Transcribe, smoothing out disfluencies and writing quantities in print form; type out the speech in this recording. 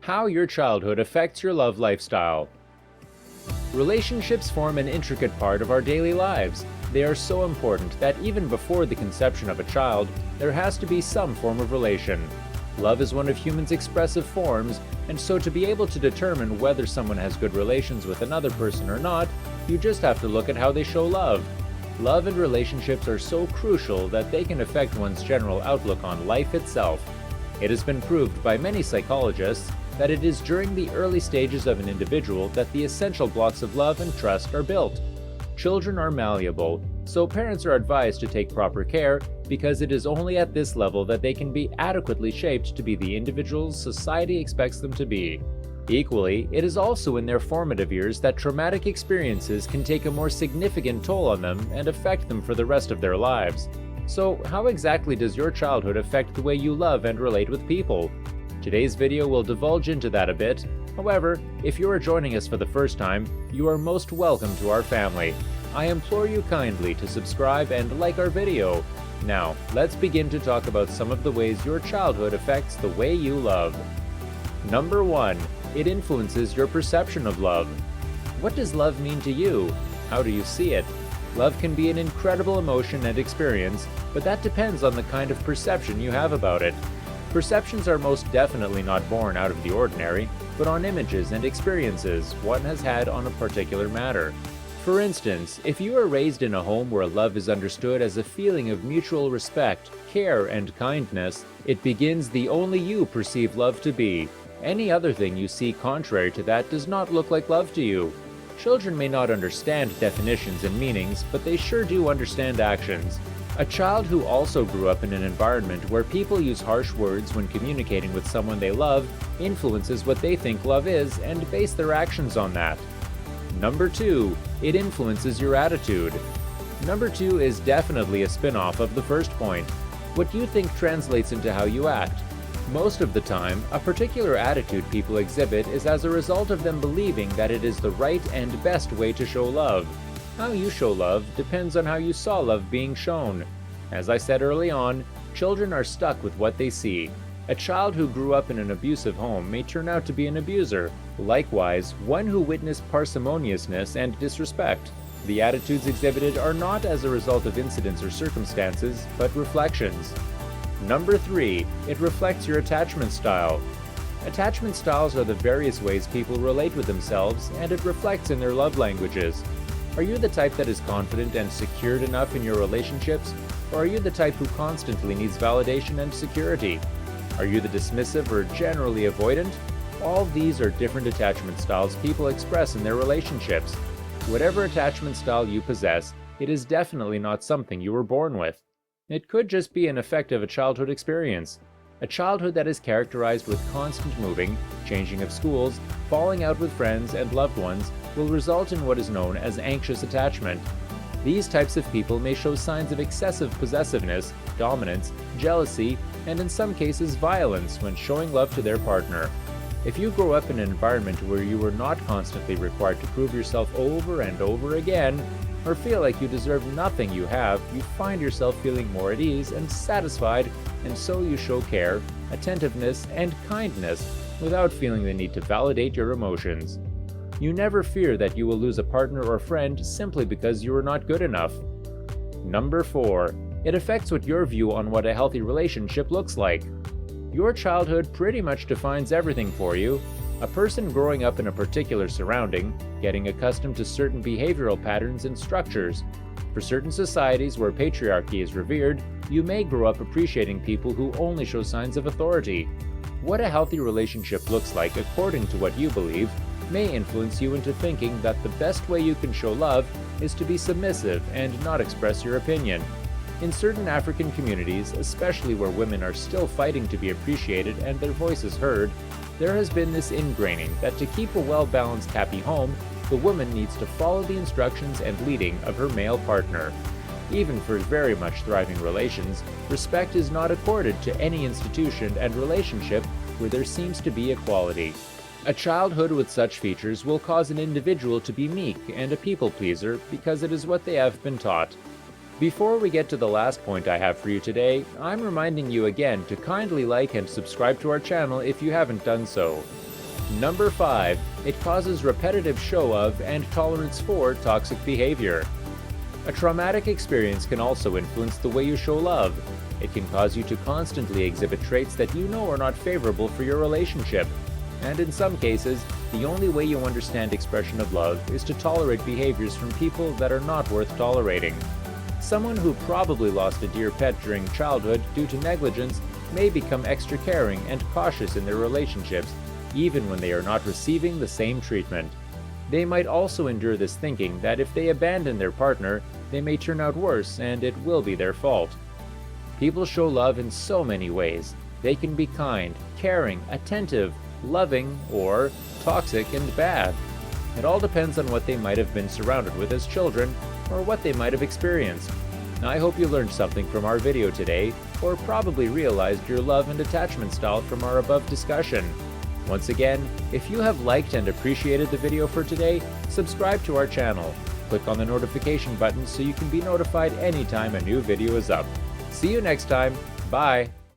How your childhood affects your love lifestyle. Relationships form an intricate part of our daily lives. They are so important that even before the conception of a child, there has to be some form of relation. Love is one of humans' expressive forms, and so to be able to determine whether someone has good relations with another person or not, you just have to look at how they show love. Love and relationships are so crucial that they can affect one's general outlook on life itself. It has been proved by many psychologists that it is during the early stages of an individual that the essential blocks of love and trust are built. Children are malleable, so parents are advised to take proper care because it is only at this level that they can be adequately shaped to be the individuals society expects them to be. Equally, it is also in their formative years that traumatic experiences can take a more significant toll on them and affect them for the rest of their lives. So, how exactly does your childhood affect the way you love and relate with people? Today's video will divulge into that a bit. However, if you are joining us for the first time, you are most welcome to our family. I implore you kindly to subscribe and like our video. Now, let's begin to talk about some of the ways your childhood affects the way you love. Number 1. It influences your perception of love. What does love mean to you? How do you see it? Love can be an incredible emotion and experience, but that depends on the kind of perception you have about it. Perceptions are most definitely not born out of the ordinary, but on images and experiences one has had on a particular matter. For instance, if you are raised in a home where love is understood as a feeling of mutual respect, care, and kindness, it begins the only you perceive love to be. Any other thing you see contrary to that does not look like love to you. Children may not understand definitions and meanings, but they sure do understand actions. A child who also grew up in an environment where people use harsh words when communicating with someone they love influences what they think love is and base their actions on that. Number 2. It influences your attitude. Number 2 is definitely a spin-off of the first point. What you think translates into how you act. Most of the time, a particular attitude people exhibit is as a result of them believing that it is the right and best way to show love. How you show love depends on how you saw love being shown. As I said early on, children are stuck with what they see. A child who grew up in an abusive home may turn out to be an abuser. Likewise, one who witnessed parsimoniousness and disrespect. The attitudes exhibited are not as a result of incidents or circumstances, but reflections. Number 3. It reflects your attachment style. Attachment styles are the various ways people relate with themselves, and it reflects in their love languages. Are you the type that is confident and secured enough in your relationships, or are you the type who constantly needs validation and security? Are you the dismissive or generally avoidant? All these are different attachment styles people express in their relationships. Whatever attachment style you possess, it is definitely not something you were born with. It could just be an effect of a childhood experience. A childhood that is characterized with constant moving, changing of schools, falling out with friends and loved ones will result in what is known as anxious attachment. These types of people may show signs of excessive possessiveness, dominance, jealousy, and in some cases violence when showing love to their partner. If you grow up in an environment where you were not constantly required to prove yourself over and over again, or feel like you deserve nothing you have, you find yourself feeling more at ease and satisfied, and so you show care, attentiveness, and kindness without feeling the need to validate your emotions. You never fear that you will lose a partner or friend simply because you are not good enough. Number 4. It affects what your view on what a healthy relationship looks like. Your childhood pretty much defines everything for you. A person growing up in a particular surrounding, getting accustomed to certain behavioral patterns and structures. For certain societies where patriarchy is revered, you may grow up appreciating people who only show signs of authority. What a healthy relationship looks like according to what you believe may influence you into thinking that the best way you can show love is to be submissive and not express your opinion. In certain African communities, especially where women are still fighting to be appreciated and their voices heard, there has been this ingraining that to keep a well-balanced, happy home, the woman needs to follow the instructions and leading of her male partner. Even for very much thriving relations, respect is not accorded to any institution and relationship where there seems to be equality. A childhood with such features will cause an individual to be meek and a people pleaser because it is what they have been taught. Before we get to the last point I have for you today, I'm reminding you again to kindly like and subscribe to our channel if you haven't done so. Number 5. It causes repetitive show of and tolerance for toxic behavior. A traumatic experience can also influence the way you show love. It can cause you to constantly exhibit traits that you know are not favorable for your relationship. And in some cases, the only way you understand expression of love is to tolerate behaviors from people that are not worth tolerating. Someone who probably lost a dear pet during childhood due to negligence may become extra caring and cautious in their relationships, even when they are not receiving the same treatment. They might also endure this thinking that if they abandon their partner, they may turn out worse and it will be their fault. People show love in so many ways. They can be kind, caring, attentive, loving, or toxic and bad. It all depends on what they might have been surrounded with as children or what they might have experienced. Now, I hope you learned something from our video today, or probably realized your love and attachment style from our above discussion. Once again, if you have liked and appreciated the video for today, subscribe to our channel. Click on the notification button so you can be notified anytime a new video is up. See you next time. Bye!